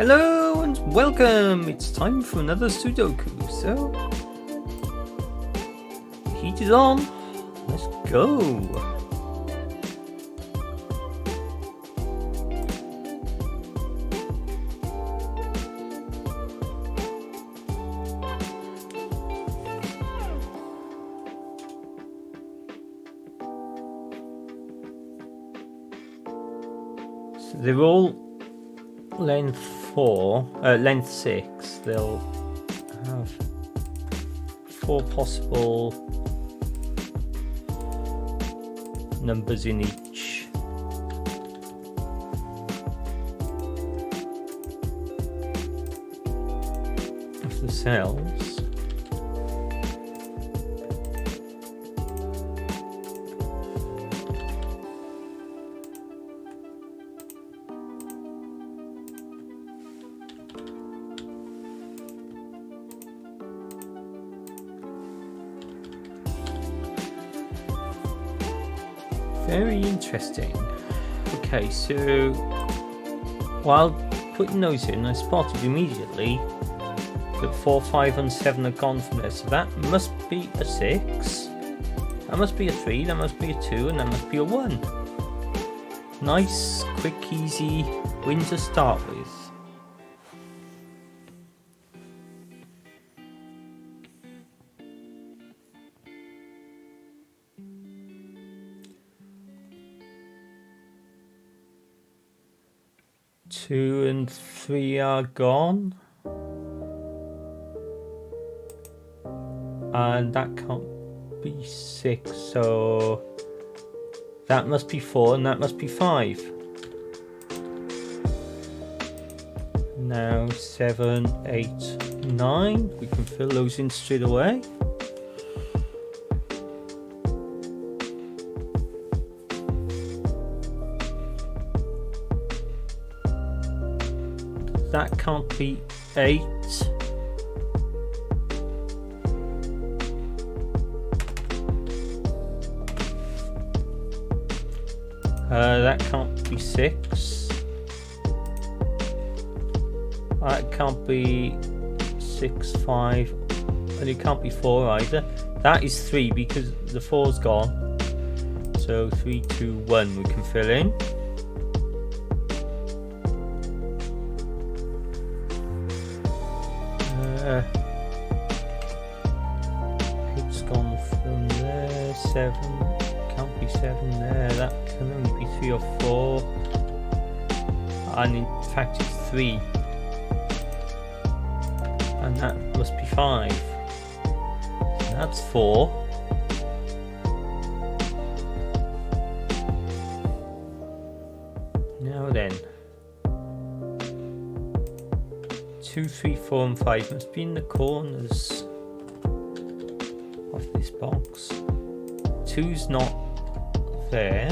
Hello and welcome! It's time for another Sudoku, so the heat is on. Let's go! So they're all length 6. They'll have 4 possible numbers in each. Of the cells. Very interesting. Okay, so while putting those in, I spotted immediately that 4, 5 and 7 are gone from there. So that must be a 6, that must be a 3, that must be a 2, and that must be a 1. Nice, quick, easy win to start with. Two and 3 are gone, and that can't be 6, so that must be 4 and that must be 5. Now 7, 8, 9, we can fill those in straight away. That can't be 8. That can't be 6. That can't be 6, 5, and it can't be 4 either. That is 3 because the 4's gone. So 3, 2, 1 we can fill in. It's gone from there. 7 can't be 7 there. That can only be 3 or 4, and in fact it's 3, and that must be 5. So that's 4. Now then, 2, 3, 4 and 5 must be in the corners of this box. 2's not there.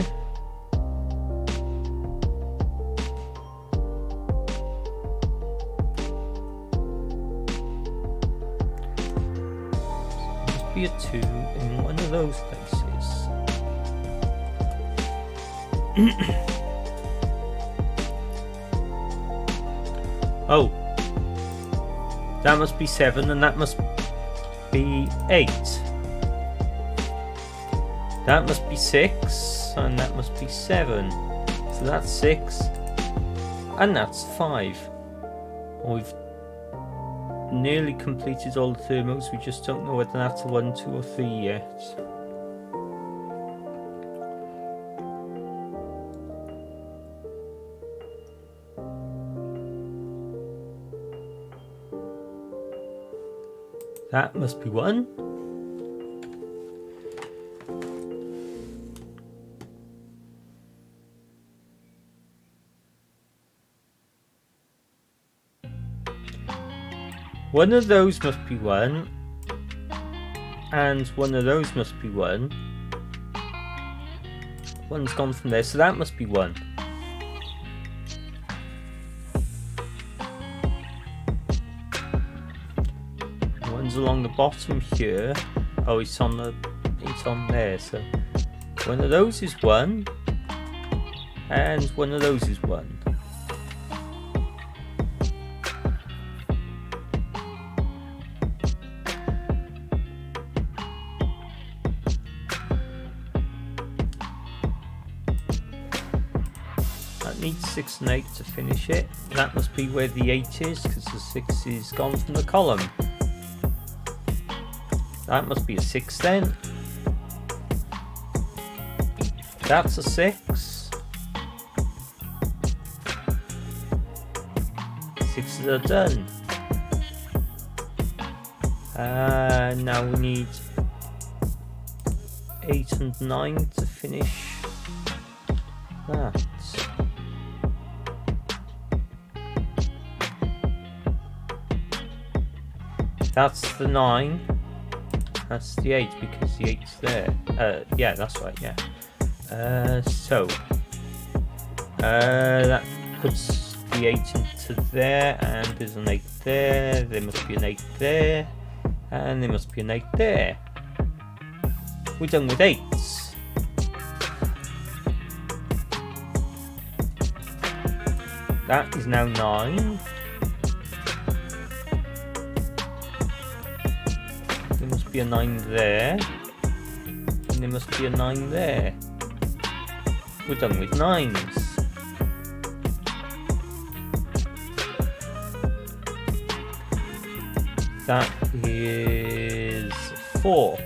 So must be a 2 in one of those places. Oh. That must be 7 and that must be 8. That must be 6 and that must be 7. So that's 6 and that's 5. We've nearly completed all the thermos. We just don't know whether that's a 1, 2 or 3 yet. That must be 1. One of those must be 1, and one of those must be 1. One's gone from there, so that must be 1. One's along the bottom here. Oh, it's on there. So one of those is 1, and one of those is 1. That needs 6 and 8 to finish it. That must be where the 8 is, because the 6 is gone from the column. That must be a 6 then. That's a 6. 6s are done. Now we need 8 and 9 to finish that. That's the 9. That's the 8 because the 8's there. Yeah, that's right, yeah. So that puts the 8 into there, and there's an 8 there. There must be an 8 there, and there must be an 8 there. We're done with 8s. That is now 9. There must be a 9 there, and there must be a 9 there. We're done with 9s. That is 4.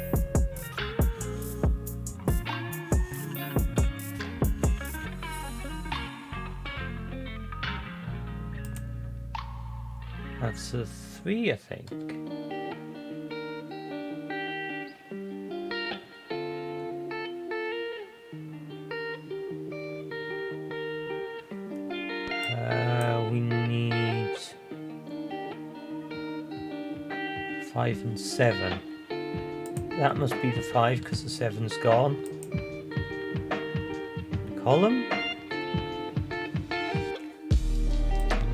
That's a 3, I think. We need 5 and 7. That must be the 5 because the 7's gone. Column.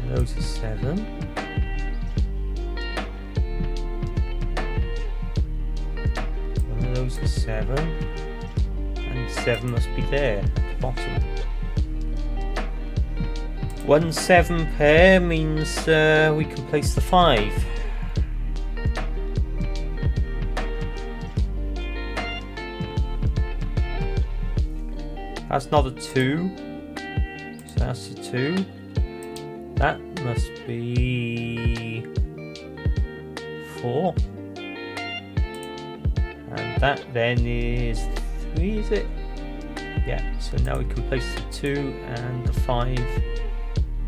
Those are 7. One of those is 7. And 7 must be there at the bottom. 1 7 pair means we can place the 5. That's not a 2. So that's a 2. That must be 4. And that then is 3, is it? Yeah, so now we can place the 2 and the 5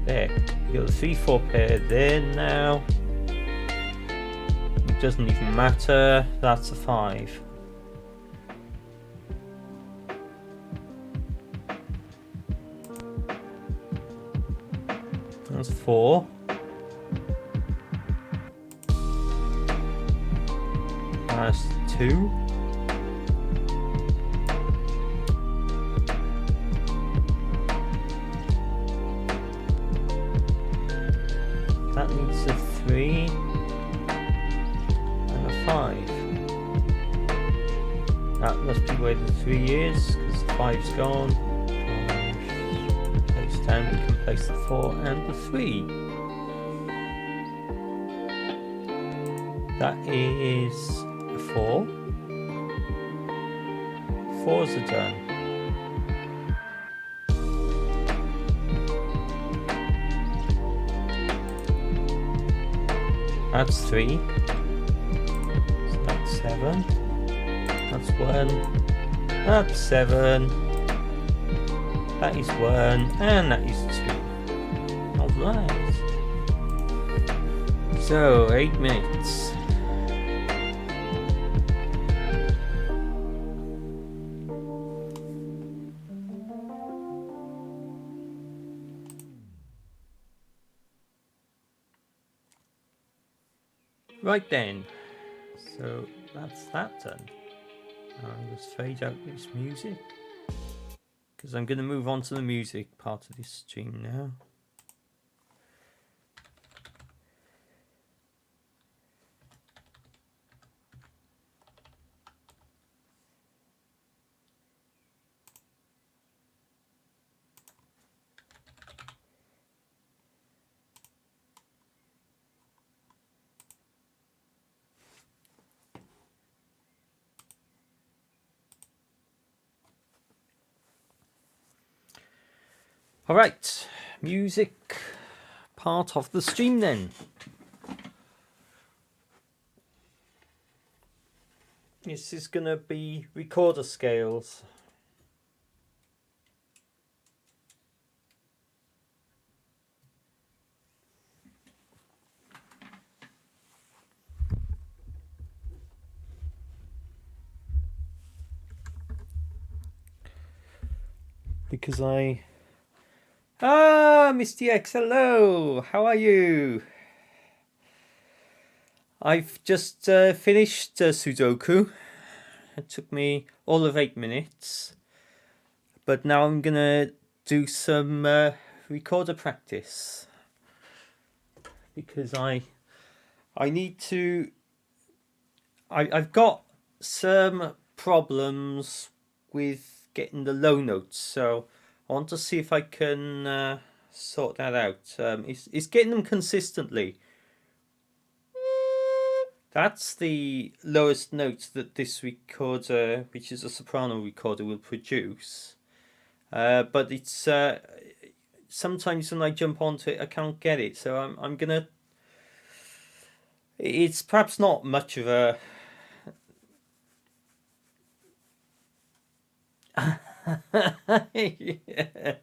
there. You got the 3 4 pair there now. It doesn't even matter. That's a 5. That's 4. That's 2. That needs a 3 and a 5. That must be where the 3 is because the 5's gone. Place down, we can place the 4 and the 3. That is a 4. 4s are done. That's 3. So that's 7. That's 1. That's 7. That is 1. And that is 2. Alright. So, 8 minutes. Right then, so that's that done. I'll just fade out this music because I'm going to move on to the music part of this stream now. Alright, music part of the stream then. This is going to be recorder scales. Because Misty X, hello, how are you? I've just finished Sudoku. It took me all of 8 minutes. But now I'm gonna do some recorder practice. Because I need to... I've got some problems with getting the low notes, so I want to see if I can sort that out. It's getting them consistently. That's the lowest notes that this recorder, which is a soprano recorder, will produce. But it's sometimes when I jump onto it, I can't get it. So I'm gonna. It's perhaps not much of a. Yeah.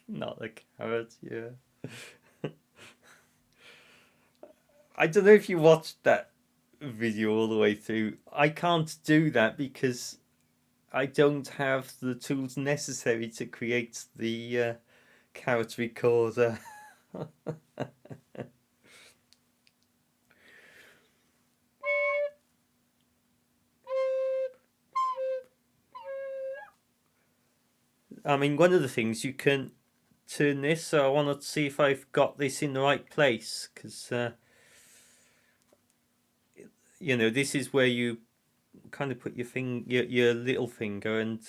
Not a carrot, yeah. I don't know if you watched that video all the way through. I can't do that because I don't have the tools necessary to create the carrot recorder. I mean, one of the things you can turn this, so I want to see if I've got this in the right place, because you know, this is where you kind of put your little finger, and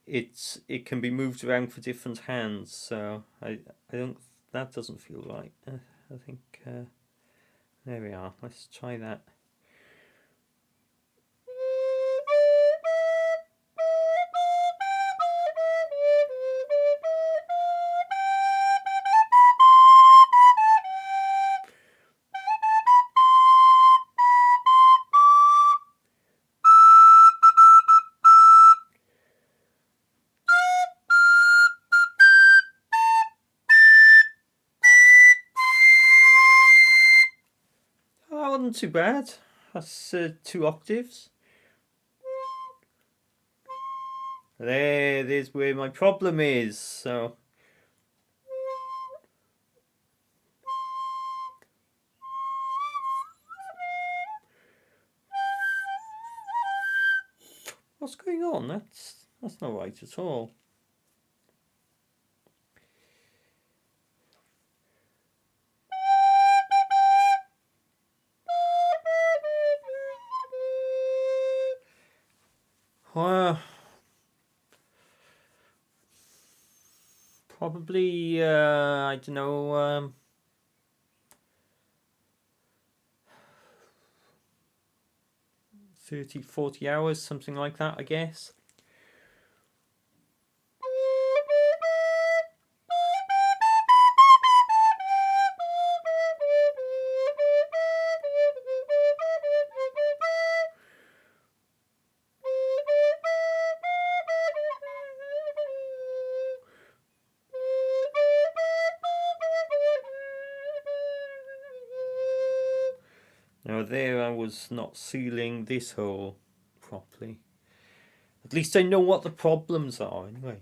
it can be moved around for different hands. So I don't, that doesn't feel right. I think there we are. Let's try that. That wasn't too bad. That's 2 octaves. There's where my problem is. So what's going on? That's not right at all. Probably I don't know. 30, 40 hours, something like that, I guess. Now there I was not sealing this hole properly. At least I know what the problems are anyway.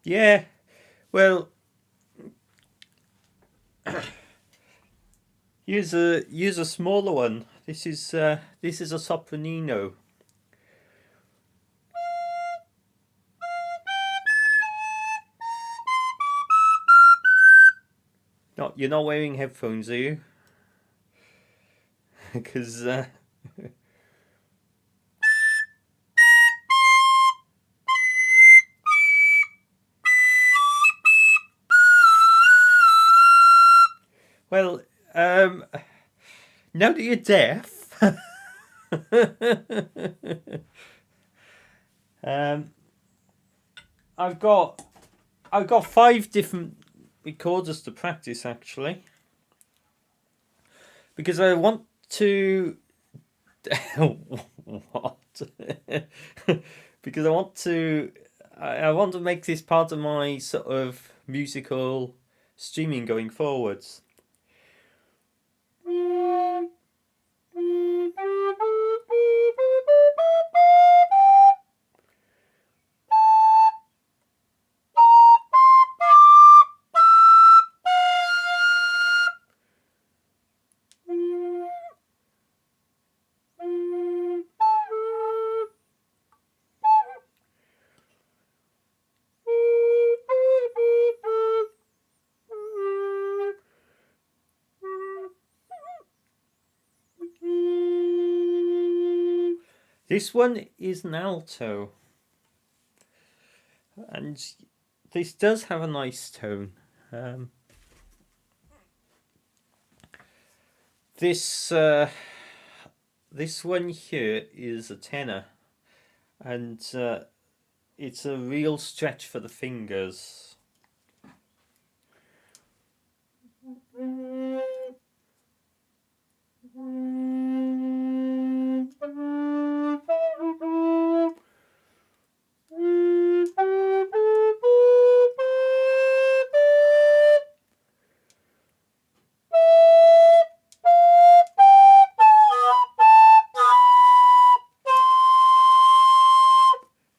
Yeah, well, here's a smaller one. This is a sopranino. You're not wearing headphones, are you? Because well, now that you're deaf, I've got 5 different recorders to practice actually, because I want to what? Because I want to make this part of my sort of musical streaming going forwards. This one is an alto, and this does have a nice tone. This one here is a tenor, and it's a real stretch for the fingers.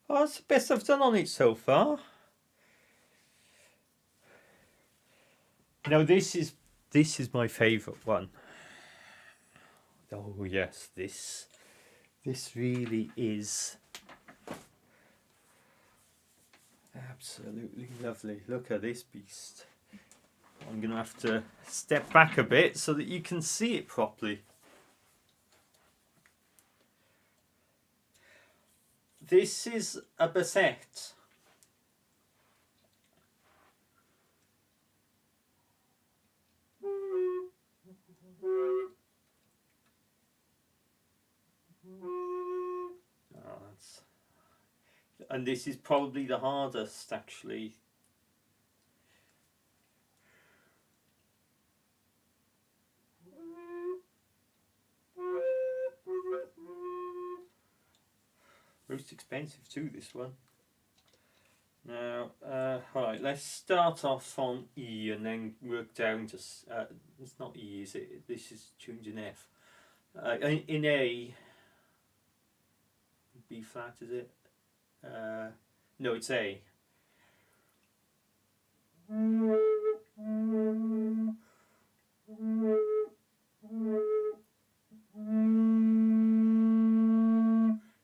Oh, that's the best I've done on it so far. No, this is my favourite one. Oh yes, this really is absolutely lovely. Look at this beast. I'm gonna have to step back a bit so that you can see it properly. This is a bassette. And this is probably the hardest, actually. Most expensive too, this one. Now, right, let's start off on E and then work down to. It's not E, is it? This is tuned in F. In A, B flat, is it? No, it's A.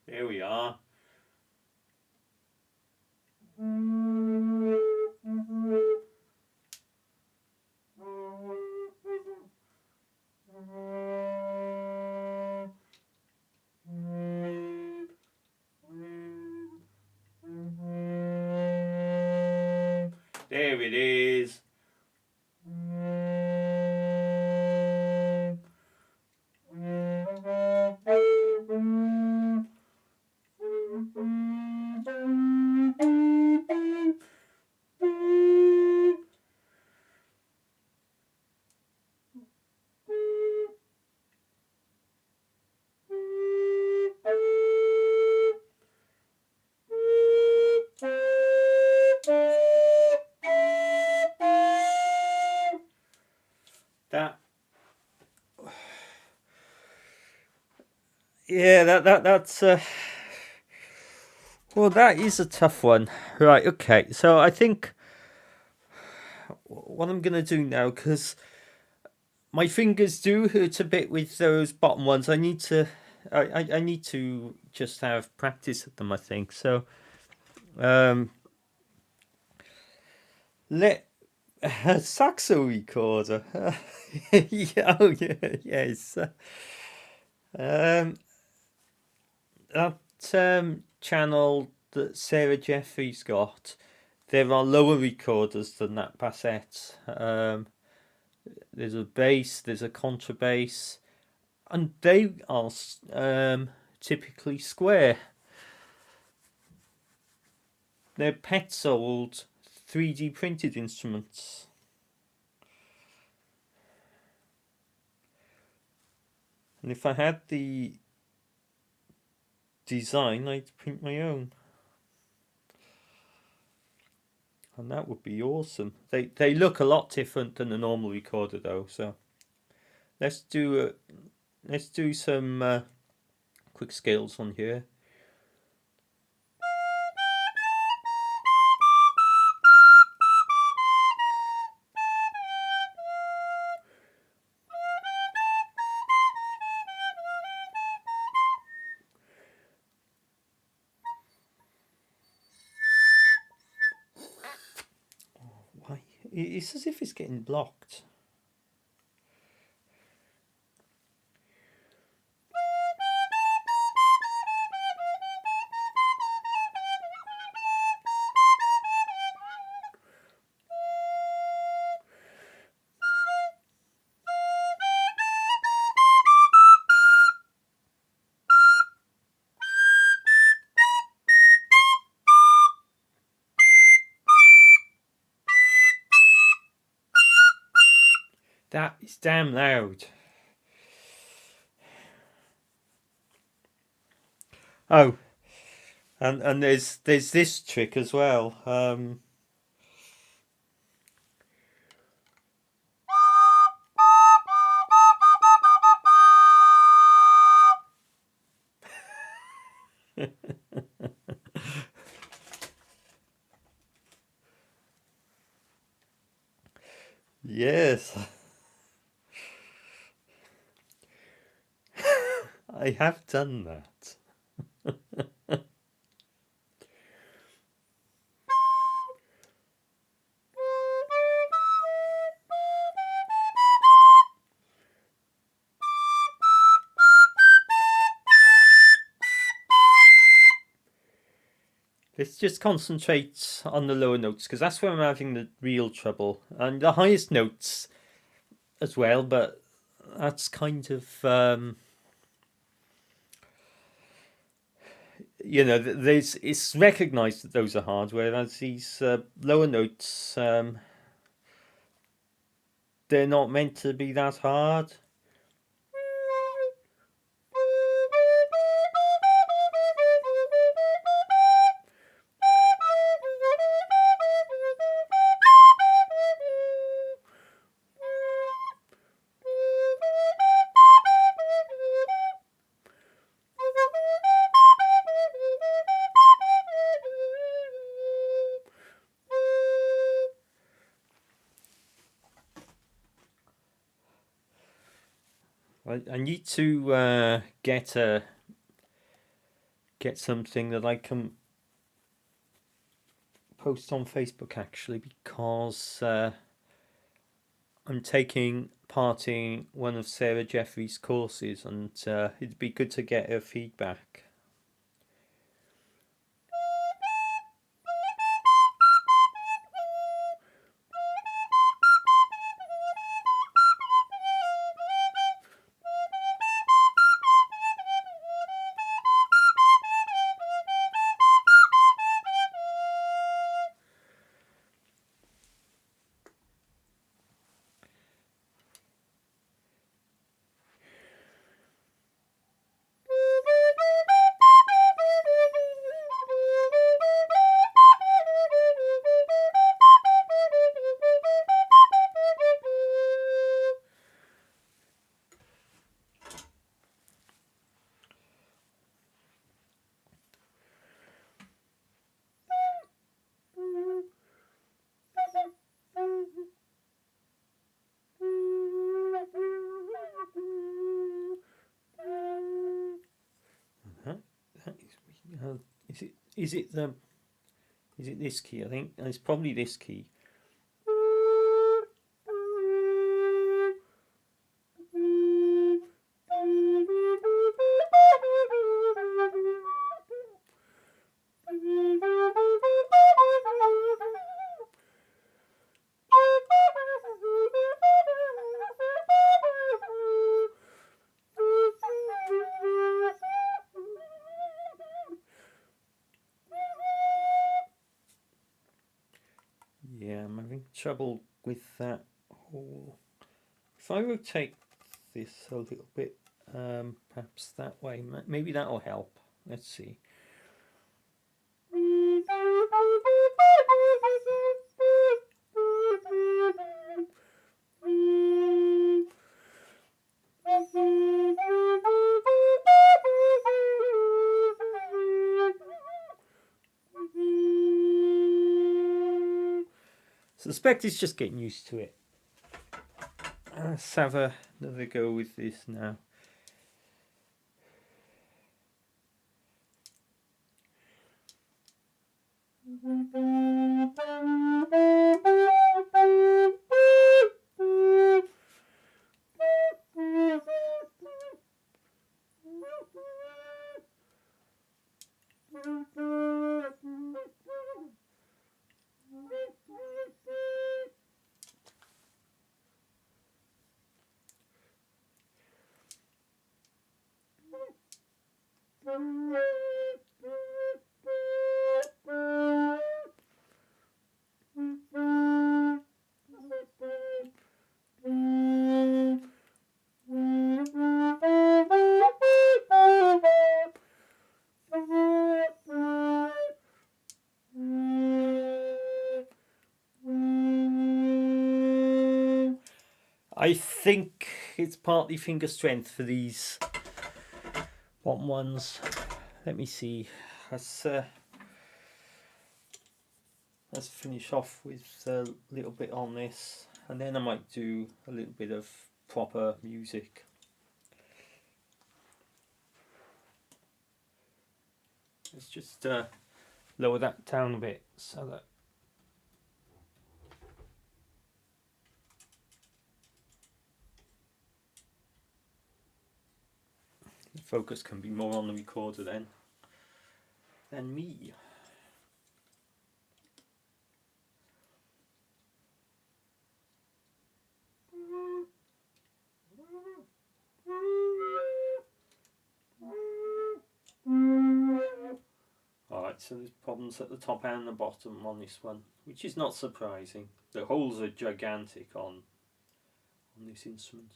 There we are. There it is. That's well, that is a tough one. Right, okay. So I think what I'm gonna do now, because my fingers do hurt a bit with those bottom ones. I need to just have practice at them, I think. So let A saxo recorder. Yeah, oh yeah, yes. Um, that channel that Sarah Jeffries got, there are lower recorders than that bassette. There's a bass, there's a contrabass, and they are typically square. They're Petzold 3D printed instruments. And if I had the design, I'd print my own. And that would be awesome. They look a lot different than a normal recorder though, so let's do some quick scales on here. Why? It's as if it's getting blocked. That is damn loud. Oh, and there's this trick as well. Yes, I have done that. Let's just concentrate on the lower notes because that's where I'm having the real trouble, and the highest notes as well. But that's kind of there's it's recognised that those are hard, whereas these lower notes they're not meant to be that hard. I need to get something that I can post on Facebook actually because I'm taking part in one of Sarah Jeffries' courses, and it'd be good to get her feedback. Is it is it the is it this key? I think it's probably this key. Yeah, I'm having trouble with that whole. If I rotate this a little bit, perhaps that way, maybe that'll help. Let's see. Suspect it's just getting used to it. Let's have another go with this now. I think it's partly finger strength for these bottom ones. Let me see. Let's finish off with a little bit on this, and then I might do a little bit of proper music. Let's just lower that down a bit so that the focus can be more on the recorder then than me. Alright, so there's problems at the top and the bottom on this one, which is not surprising. The holes are gigantic on this instrument.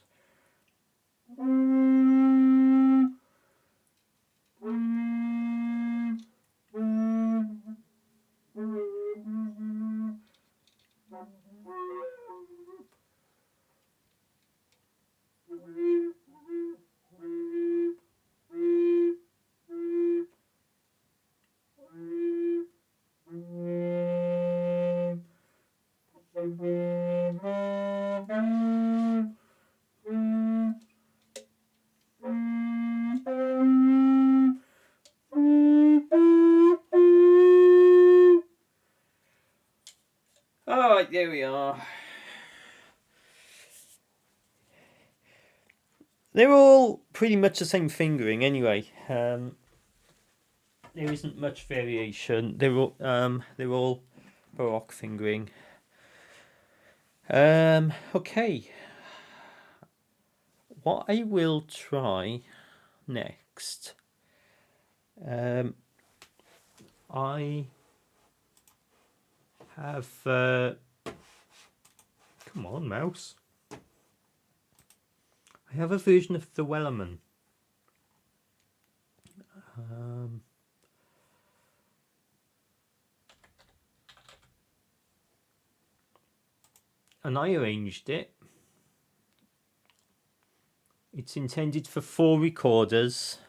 Alright, there we are. They're all pretty much the same fingering anyway. There isn't much variation. They're all Baroque fingering. Okay. What I will try next. I have. Come on, mouse. I have a version of the Wellerman. And I arranged it. It's intended for 4 recorders.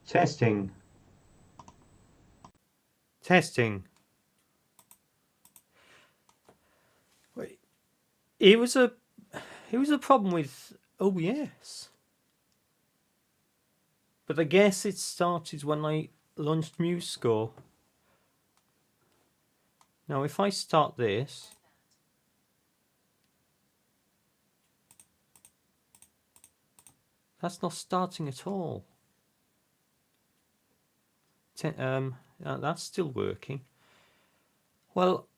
Testing. Testing. Wait. It was a problem with OBS. But I guess it started when I launched MuseScore. Now if I start this, that's not starting at all. That's still working. Well,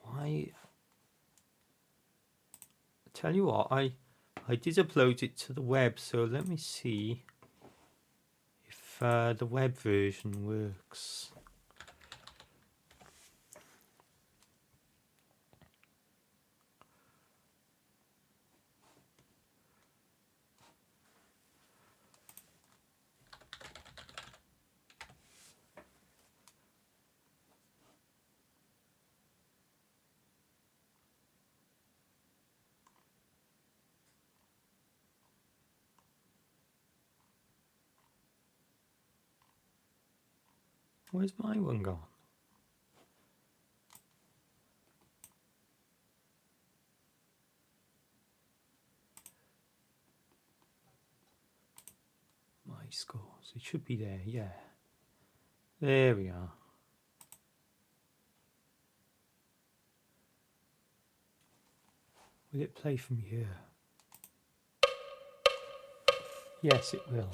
why? Tell you what, I did upload it to the web, so let me see if the web version works. Where's my one gone? My scores. It should be there, yeah. There we are. Will it play from here? Yes, it will.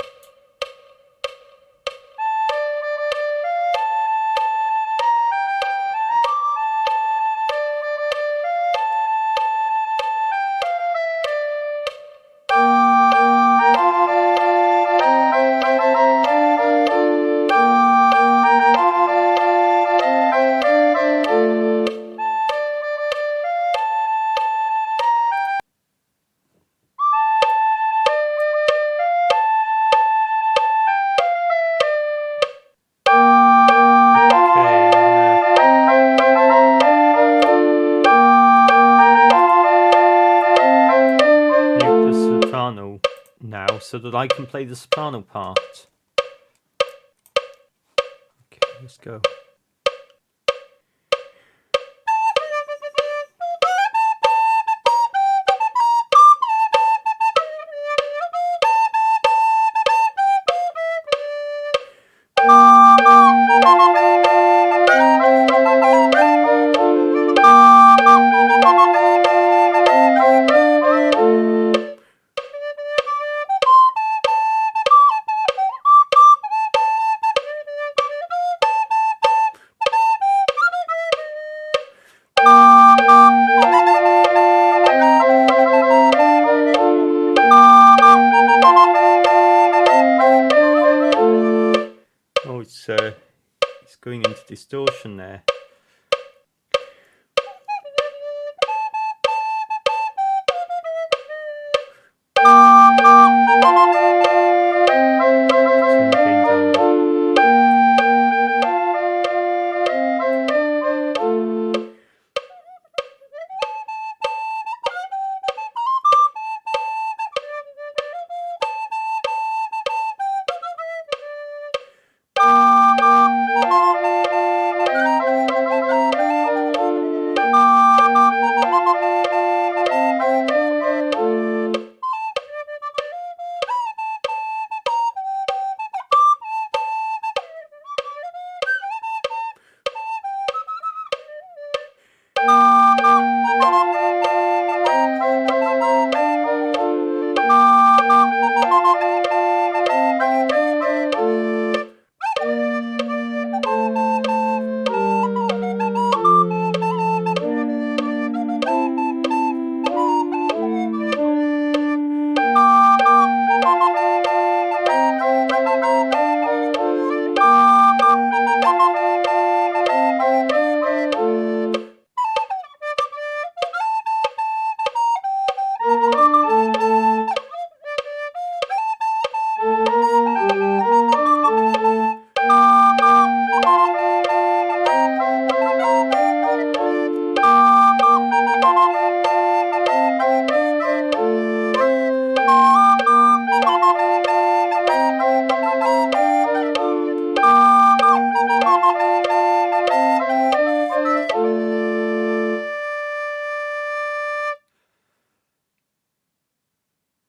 Now so that I can play the soprano part. Okay, let's go. It's going into distortion there.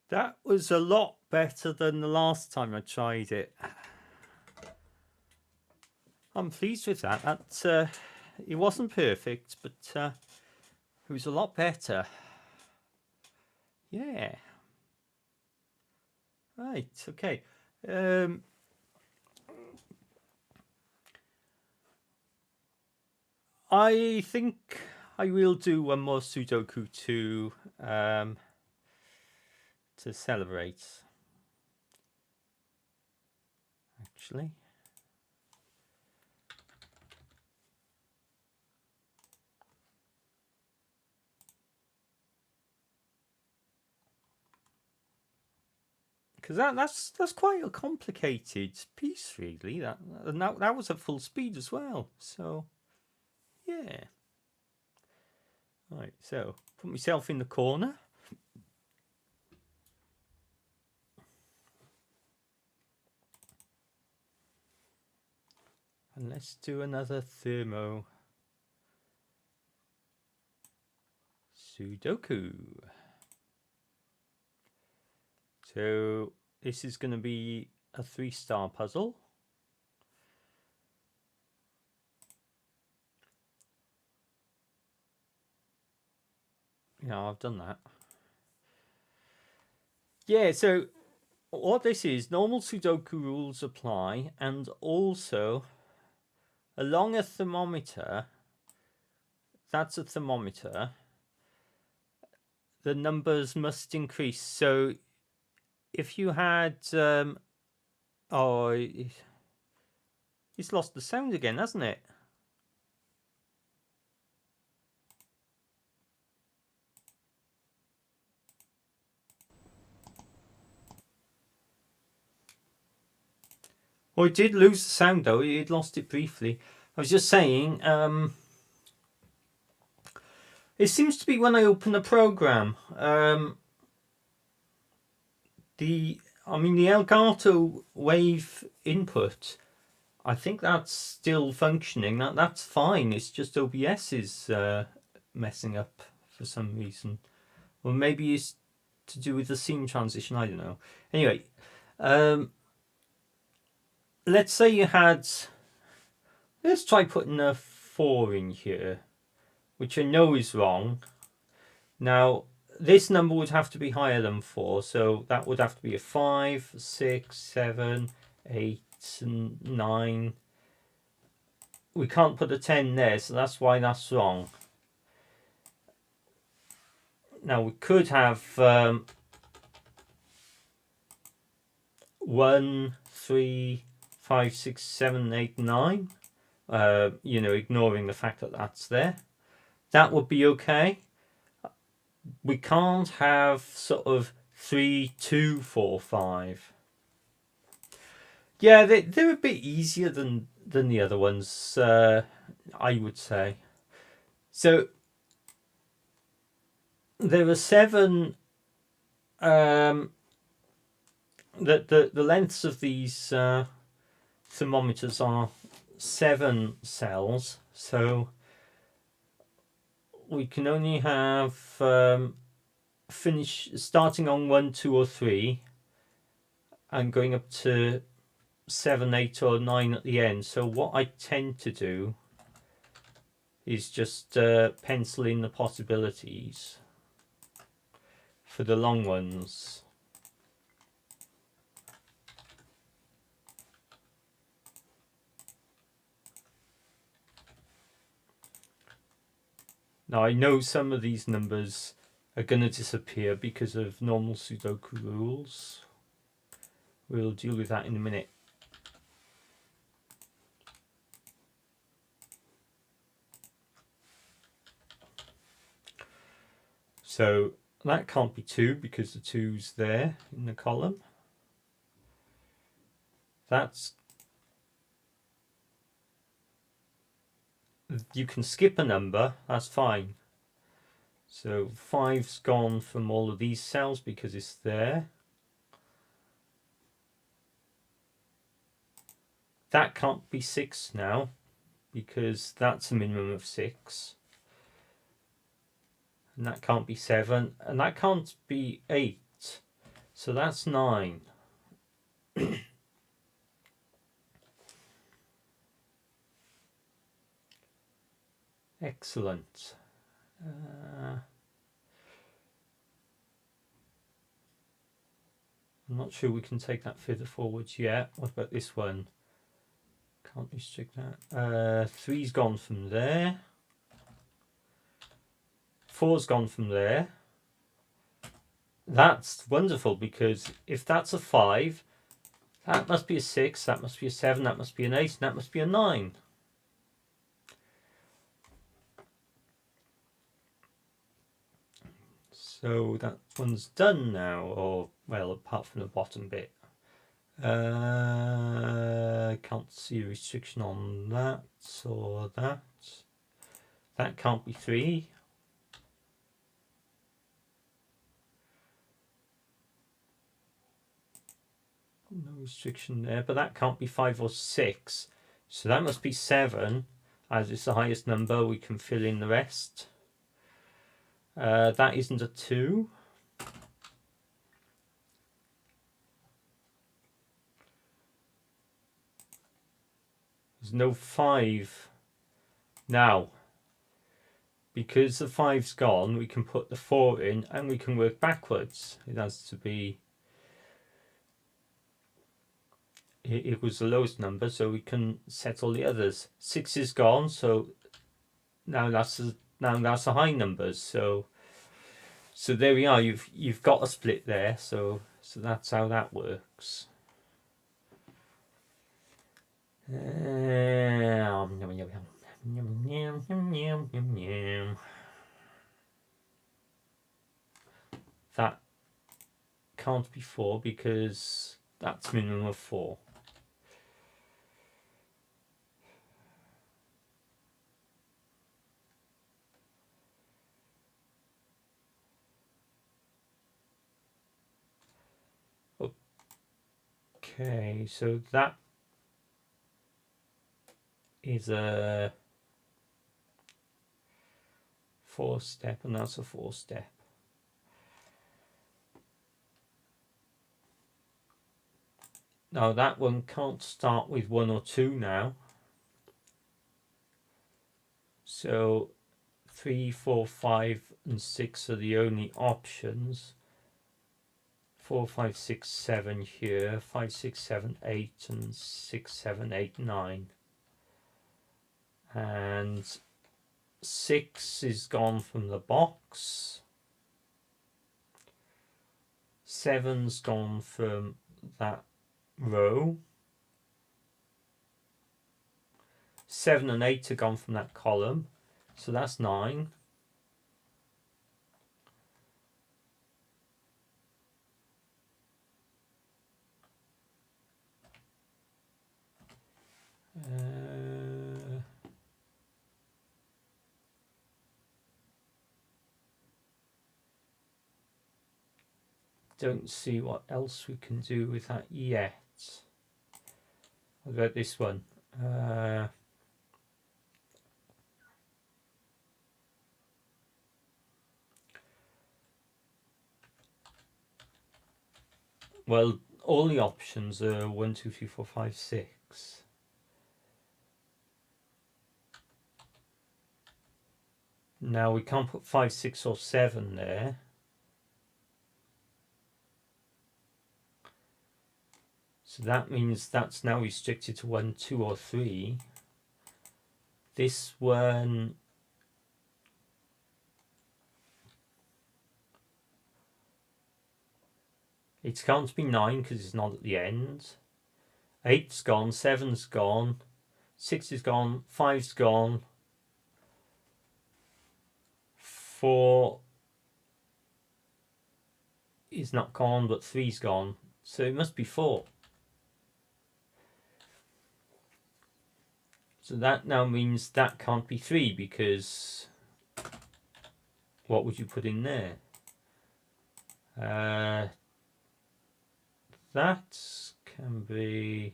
That was a lot better than the last time I tried it. I'm pleased with that. It wasn't perfect, but it was a lot better. Yeah. Right. Okay. I think I will do one more Sudoku to celebrate. Actually. Because that's quite a complicated piece, really. That was at full speed as well. So, yeah. Right. So put myself in the corner. And let's do another thermo Sudoku. So this is going to be a 3-star puzzle. Yeah, I've done that. Yeah, so what this is, normal Sudoku rules apply, and also along a thermometer, that's a thermometer, the numbers must increase. So if you had, oh, it's lost the sound again, hasn't it? Well, it did lose the sound though. It lost it briefly. I was just saying, it seems to be when I open the program. The Elgato wave input, I think that's still functioning. That's fine. It's just OBS is messing up for some reason. Or maybe it's to do with the scene transition. I don't know. Anyway, let's say you had. Let's try putting a 4 in here, which I know is wrong. Now, this number would have to be higher than 4, so that would have to be a 5, 6, 7, 8, and 9. We can't put a 10 there, so that's why that's wrong. Now, we could have 1, 3, 5, 6, 7, 8, 9. Ignoring the fact that that's there. That would be okay. We can't have sort of 3, 2, 4, 5. Yeah, they're a bit easier than the other ones, I would say. So there are 7. The lengths of these thermometers are 7 cells, so we can only have finish starting on 1, 2, or 3, and going up to 7, 8, or 9 at the end. So what I tend to do is just pencil in the possibilities for the long ones. Now I know some of these numbers are going to disappear because of normal Sudoku rules. We'll deal with that in a minute. So that can't be 2 because the 2's there in the column. You can skip a number, that's fine. So 5's gone from all of these cells because it's there. That can't be 6 now because that's a minimum of 6. And that can't be 7, and that can't be 8 So that's 9. Excellent. I'm not sure we can take that further forwards yet. What about this one? Can't restrict that. 3's gone from there. 4's gone from there. That's wonderful, because if that's a 5, that must be a 6, that must be a 7, that must be an 8, and that must be a 9. So that one's done now, or, well, apart from the bottom bit. Can't see a restriction on that or that. That can't be 3. No restriction there, but that can't be 5 or 6. So that must be 7. As it's the highest number, we can fill in the rest. That isn't a 2. There's no 5. Now, because the 5's gone, we can put the 4 in and we can work backwards. It has to be... It was the lowest number, so we can set all the others. 6 is gone, so now that's the high numbers. So there we are. You've got a split there. So that's how that works. That can't be 4 because that's minimum of 4. Okay, so that is a 4-step, and that's a 4-step. Now that one can't start with 1 or 2 now. So 3, 4, 5, and 6 are the only options. 4, 5, 6, 7 here. 5, 6, 7, 8, and 6, 7, 8, 9. And 6 is gone from the box. 7's gone from that row. 7 and 8 are gone from that column, so that's 9. Don't see what else we can do with that yet. What about this one? Well, all the options are 1, 2, 3, 4, 5, 6. Now we can't put 5, 6, or 7 there. So that means that's now restricted to 1, 2, or 3. This one... It can't be 9 because it's not at the end. 8's gone, 7's gone, 6 is gone, 5's gone, 4 is not gone, but 3's gone. So it must be 4. So that now means that can't be 3, because what would you put in there? That can be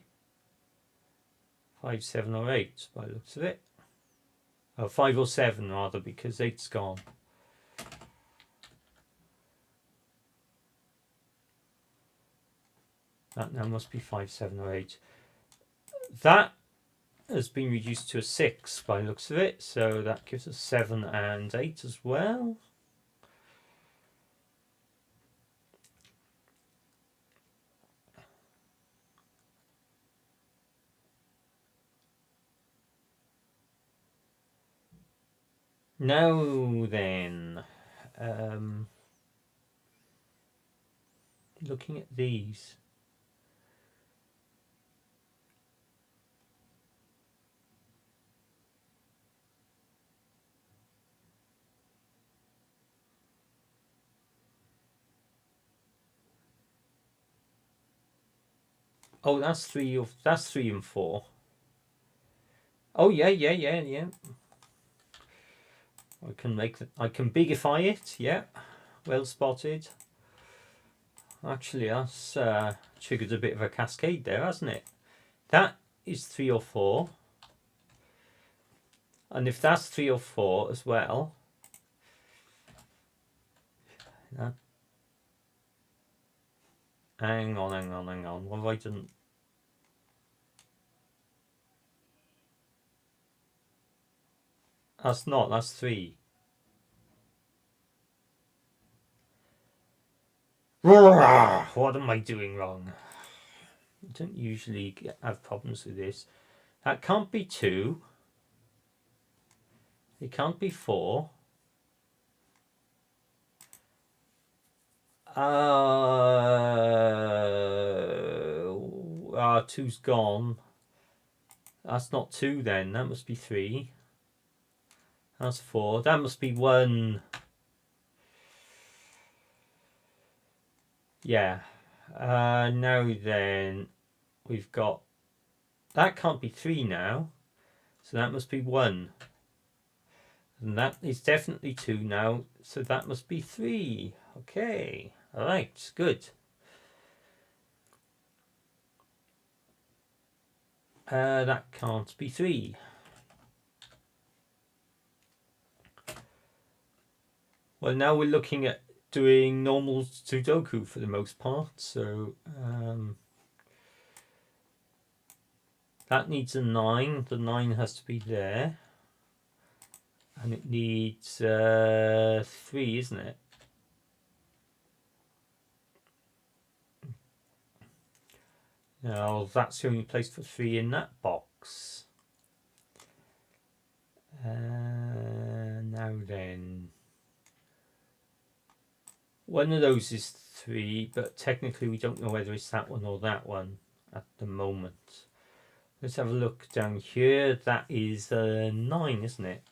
5, 7, or 8 by the looks of it. Oh, 5 or 7 rather, because 8's gone. That now must be 5, 7 or 8. That has been reduced to a 6 by the looks of it, so that gives us 7 and 8 as well. Now then, looking at these. Oh, that's 3 and 4. Oh yeah. I can I can bigify it. Yeah, well spotted. Actually, that's triggered a bit of a cascade there, hasn't it? That is 3 or 4. And if that's 3 or 4 as well, that, hang on. What have I done? That's 3. What am I doing wrong? I don't usually have problems with this. That can't be 2. It can't be 4. Two's gone. That's not 2 then. That must be 3. That's 4. That must be 1. Yeah. Now then, we've got... That can't be 3 now. So that must be 1. And that is definitely 2 now. So that must be 3. Okay. Alright, good. That can't be 3. Well, now we're looking at doing normal Sudoku for the most part. So that needs a 9. The 9 has to be there. And it needs 3, isn't it? Now, that's the only place for 3 in that box. Now then. One of those is 3, but technically we don't know whether it's that one or that one at the moment. Let's have a look down here. That is 9, isn't it?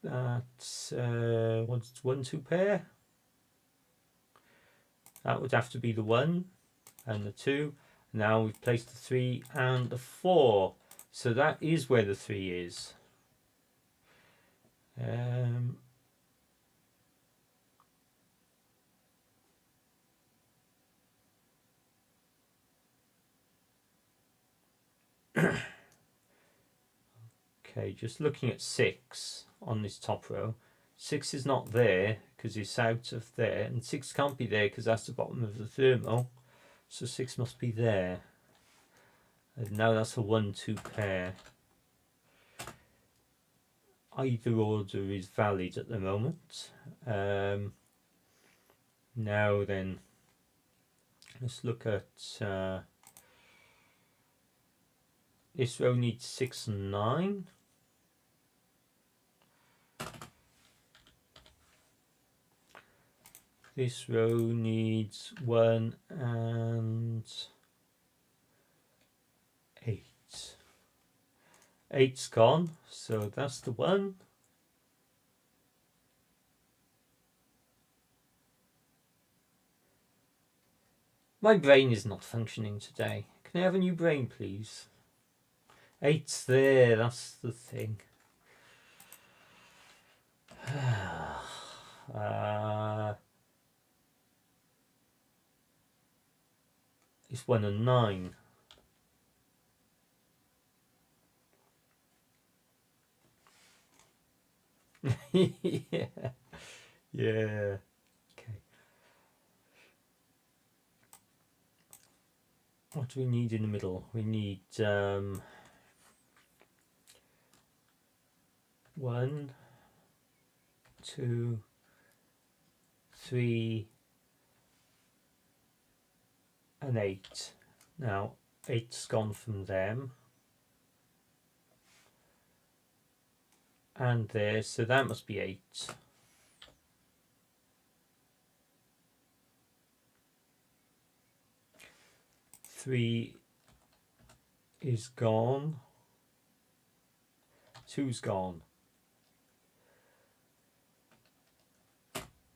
That's what's 1, 2 pair? That would have to be the 1 and the 2. Now we've placed the 3 and the 4. So that is where the 3 is. Okay, just looking at 6 on this top row. 6 is not there because it's out of there, and 6 can't be there because that's the bottom of the thermal. So 6 must be there. And now that's a 1, 2 pair. Either order is valid at the moment. Now then, let's look at this row needs 6 and 9. This row needs 1 and 8. 8's gone, so that's the 1. My brain is not functioning today. Can I have a new brain, please? 8's there, that's the thing. It's 1 and 9. Yeah. Okay. what do we need in the middle? We need 1, 2, 3, and 8. Now 8's gone from them and there, so that must be 8. 3 is gone. 2's gone.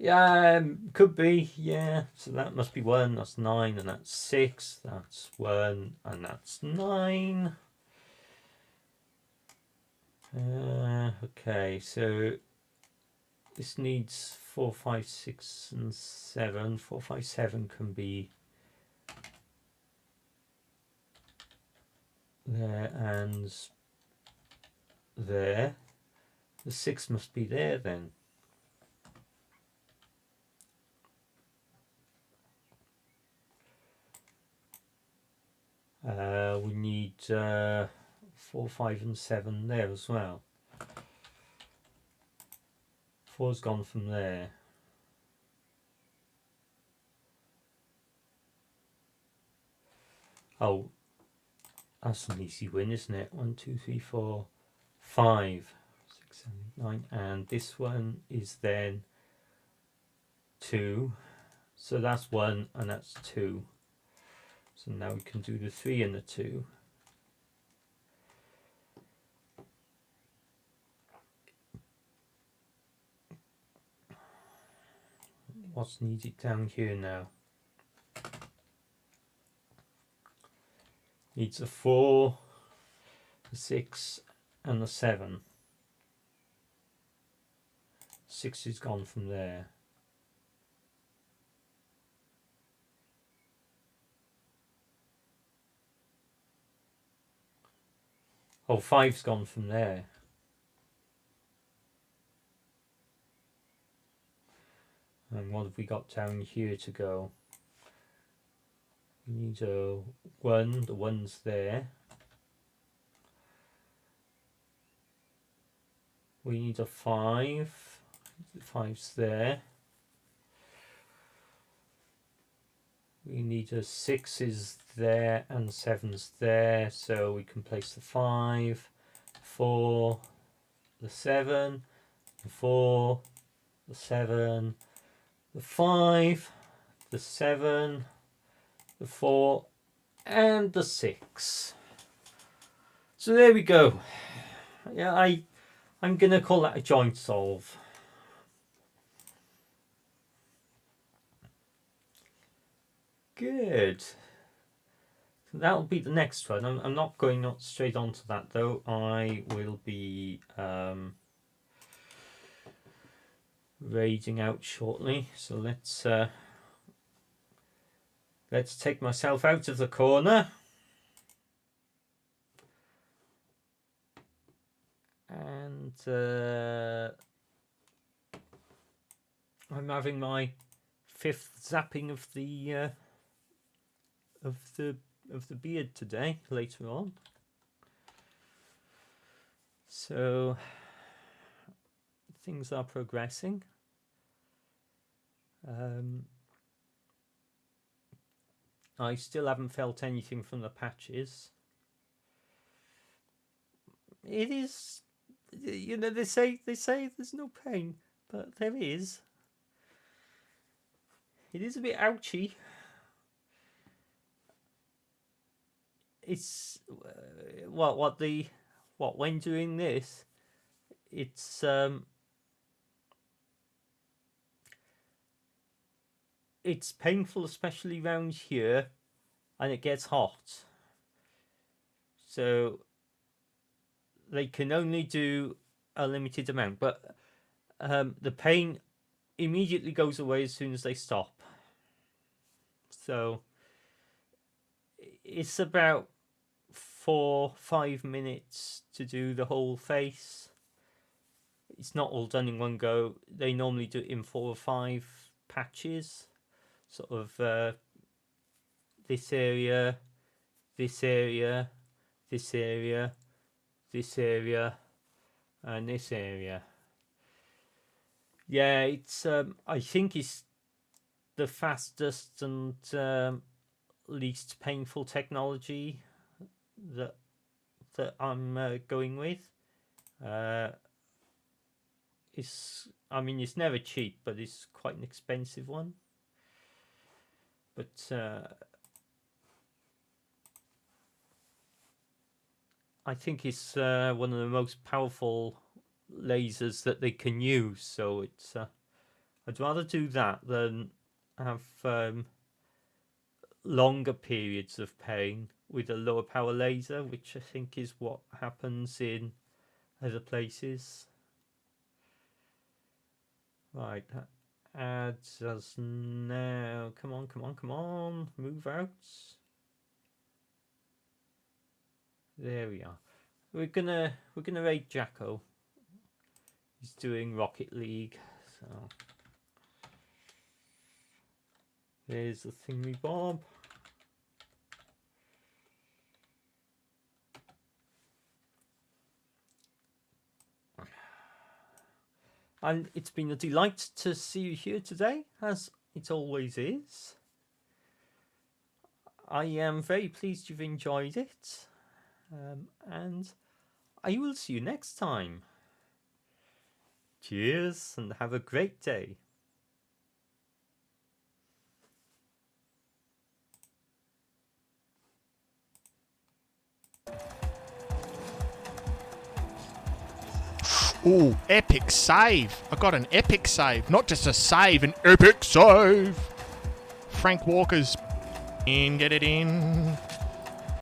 Yeah, could be, yeah. So that must be 1, that's 9, and that's 6. That's 1, and that's 9. Okay, so this needs 4, 5, 6, and 7. 4, 5, 7 can be there and there. The 6 must be there then. We need 4, 5, and 7 there as well. 4's gone from there. Oh, that's an easy win, isn't it? 1, 2, 3, 4, 5, 6, 7, 8, 9, and this one is then 2. So that's 1 and that's 2. So now we can do the 3 and the 2. What's needed down here now? Needs a 4, a 6, and a 7. 6 is gone from there. Oh, 5's gone from there. And what have we got down here to go? We need a 1, the 1's there. We need a 5, the 5's there. We need a 6 is there and 7's there, so we can place the 5, 4, the 7, the 4, the 7, the 5, the 7, the 4, and the 6. So there we go. Yeah, I'm gonna call that a joint solve. Good. So that'll be the next one. I'm not going straight on to that though. I will be raiding out shortly. So let's take myself out of the corner. And I'm having my 5th zapping of the beard today, later on. So things are progressing. I still haven't felt anything from the patches. It is, you know, they say there's no pain, but there is. It is a bit ouchy. It's when doing this, it's painful, especially around here, and it gets hot. So they can only do a limited amount, but the pain immediately goes away as soon as they stop. So it's about 4-5 minutes to do the whole face. It's not all done in one go. They normally do it in 4 or 5 patches. Sort of this area, this area, this area, this area, and this area. Yeah, it's I think it's the fastest and least painful technology that I'm going with. It's never cheap, but it's quite an expensive one. But I think it's one of the most powerful lasers that they can use. So it's I'd rather do that than have longer periods of pain with a lower power laser, which I think is what happens in other places. Right, that adds us now. Come on, move out. There we are. We're gonna raid Jacko. He's doing Rocket League, so there's the thingy bob. And it's been a delight to see you here today, as it always is. I am very pleased you've enjoyed it, and I will see you next time. Cheers, and have a great day. Ooh, epic save. I got an epic save. Not just a save, an epic save. Frank Walker's in, get it in.